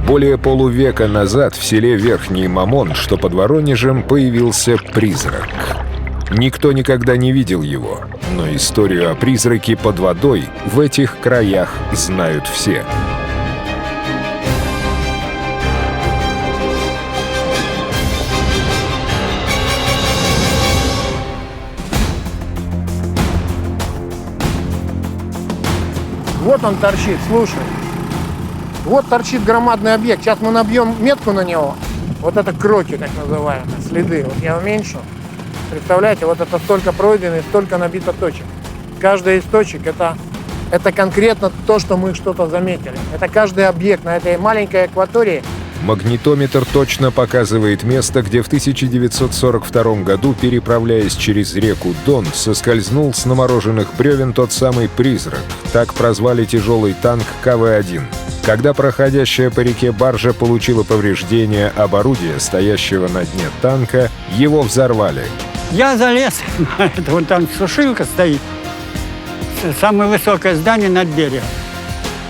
Более полувека назад в селе Верхний Мамон, что под Воронежем, появился призрак. Никто никогда не видел его, но историю о призраке под водой в этих краях знают все. Вот он торчит, слушай. Вот торчит громадный объект. Сейчас мы набьем метку на него. Вот это кроки, так называемые, следы. Вот я уменьшу. Представляете, вот это столько пройдено и столько набито точек. Каждый из точек это конкретно то, что мы что-то заметили. Это каждый объект на этой маленькой акватории. Магнитометр точно показывает место, где в 1942 году, переправляясь через реку Дон, соскользнул с намороженных бревен тот самый «Призрак». Так прозвали тяжелый танк КВ-1. Когда проходящая по реке баржа получила повреждение об орудие, стоящего на дне танка, его взорвали. Я залез, это вон там сушилка стоит, самое высокое здание над берегом.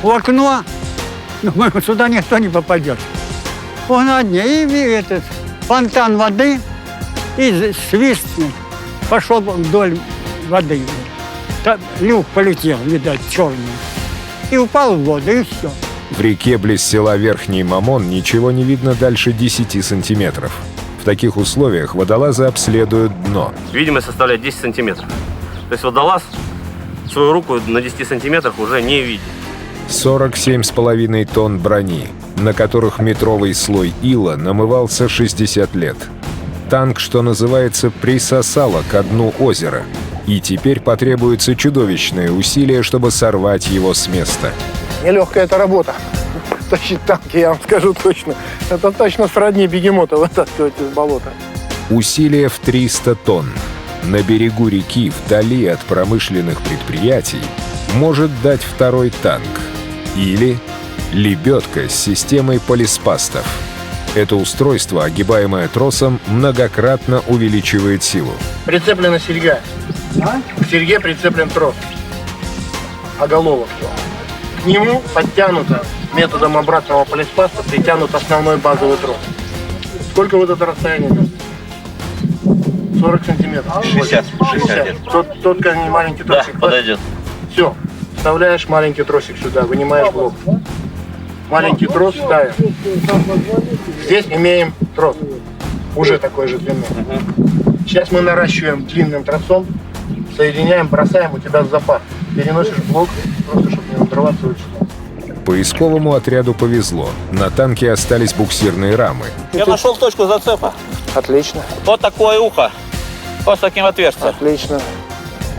В окно, думаю, сюда никто не попадет. Вон одни, и этот фонтан воды, и свист пошел вдоль воды. Там люк полетел, видать, черный. И упал в воду, и все. В реке близ села Верхний Мамон ничего не видно дальше 10 сантиметров. В таких условиях водолазы обследуют дно. Видимость составляет 10 сантиметров. То есть водолаз свою руку на 10 сантиметрах уже не видит. 47,5 тонн брони, на которых метровый слой ила намывался 60 лет. Танк, что называется, присосало ко дну озера. И теперь потребуется чудовищное усилие, чтобы сорвать его с места. Нелегкая эта работа. Тащить танки, я вам скажу точно. Это точно сродни бегемота вытаскивать из болота. Усилие в 300 тонн. На берегу реки, вдали от промышленных предприятий, может дать второй танк. Или лебедка с системой полиспастов. Это устройство, огибаемое тросом, многократно увеличивает силу. Прицеплена серьга. К серьге прицеплен трос. Оголовок. К нему подтянуто методом обратного полиспаста, притянут основной базовый трос. Сколько вот это расстояние? 40 сантиметров. 60. Тот маленький тросик. Да, подойдет. Все. Вставляешь маленький тросик сюда, вынимаешь блок. Маленький трос ставим. Здесь имеем трос. Уже такой же длины. Сейчас мы наращиваем длинным тросом, соединяем, бросаем, у тебя запас. Переносишь блок, просто чтобы не надрываться очень. Поисковому отряду повезло. На танке остались буксирные рамы. Я нашел точку зацепа. Отлично. Вот такое ухо. Вот с таким отверстием. Отлично.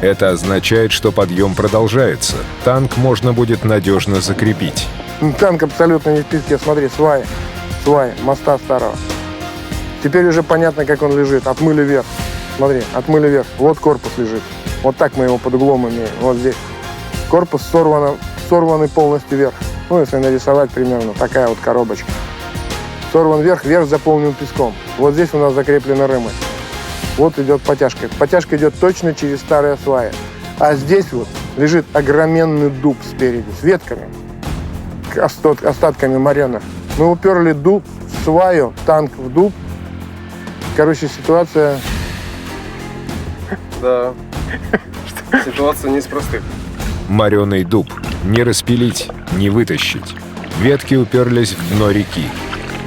Это означает, что подъем продолжается. Танк можно будет надежно закрепить. Танк абсолютно не в песке. Смотри, сваи моста старого. Теперь уже понятно, как он лежит. Отмыли вверх. Смотри, отмыли вверх. Вот корпус лежит. Вот так мы его под углом имеем. Вот здесь. Корпус сорванный полностью вверх. Ну, если нарисовать примерно, такая вот коробочка. Сорван вверх, верх заполнен песком. Вот здесь у нас закреплены рымы. Вот идет потяжка. Потяжка идет точно через старые сваи. А здесь вот лежит огроменный дуб спереди, с ветками, остатками морена. Мы уперли дуб в сваю, танк в дуб. Короче, ситуация... Да, ситуация не из простых. Мореный дуб. Не распилить, не вытащить. Ветки уперлись в дно реки.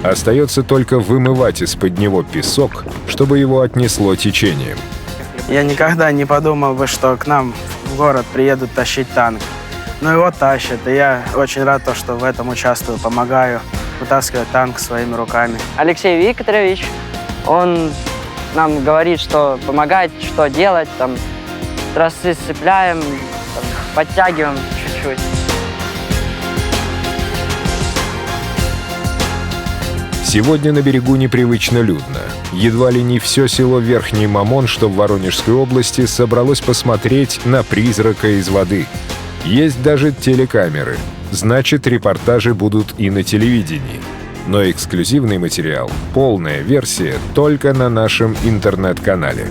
Остается только вымывать из-под него песок, чтобы его отнесло течением. Я никогда не подумал бы, что к нам в город приедут тащить танк. Но его тащат, и я очень рад, что в этом участвую, помогаю вытаскивать танк своими руками. Алексей Викторович, он нам говорит, что помогать, что делать, там, тросы сцепляем, там, подтягиваем чуть-чуть. Сегодня на берегу непривычно людно. Едва ли не все село Верхний Мамон, что в Воронежской области, собралось посмотреть на призрака из воды. Есть даже телекамеры. Значит, репортажи будут и на телевидении. Но эксклюзивный материал, полная версия, только на нашем интернет-канале.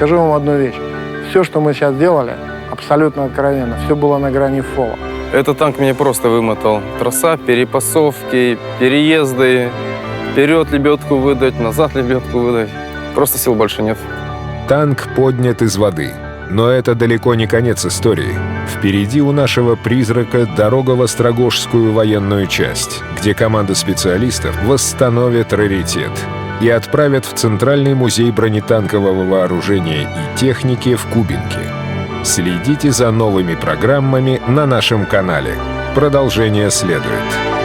скажу вам одну вещь. Все, что мы сейчас делали, абсолютно откровенно, все было на грани фола. Этот танк меня просто вымотал. Трасса, перепасовки, переезды, вперед лебедку выдать, назад лебедку выдать. Просто сил больше нет. Танк поднят из воды. Но это далеко не конец истории. Впереди у нашего «Призрака» дорога в Острогожскую военную часть, где команда специалистов восстановит раритет и отправят в Центральный музей бронетанкового вооружения и техники в Кубинке. Следите за новыми программами на нашем канале. Продолжение следует.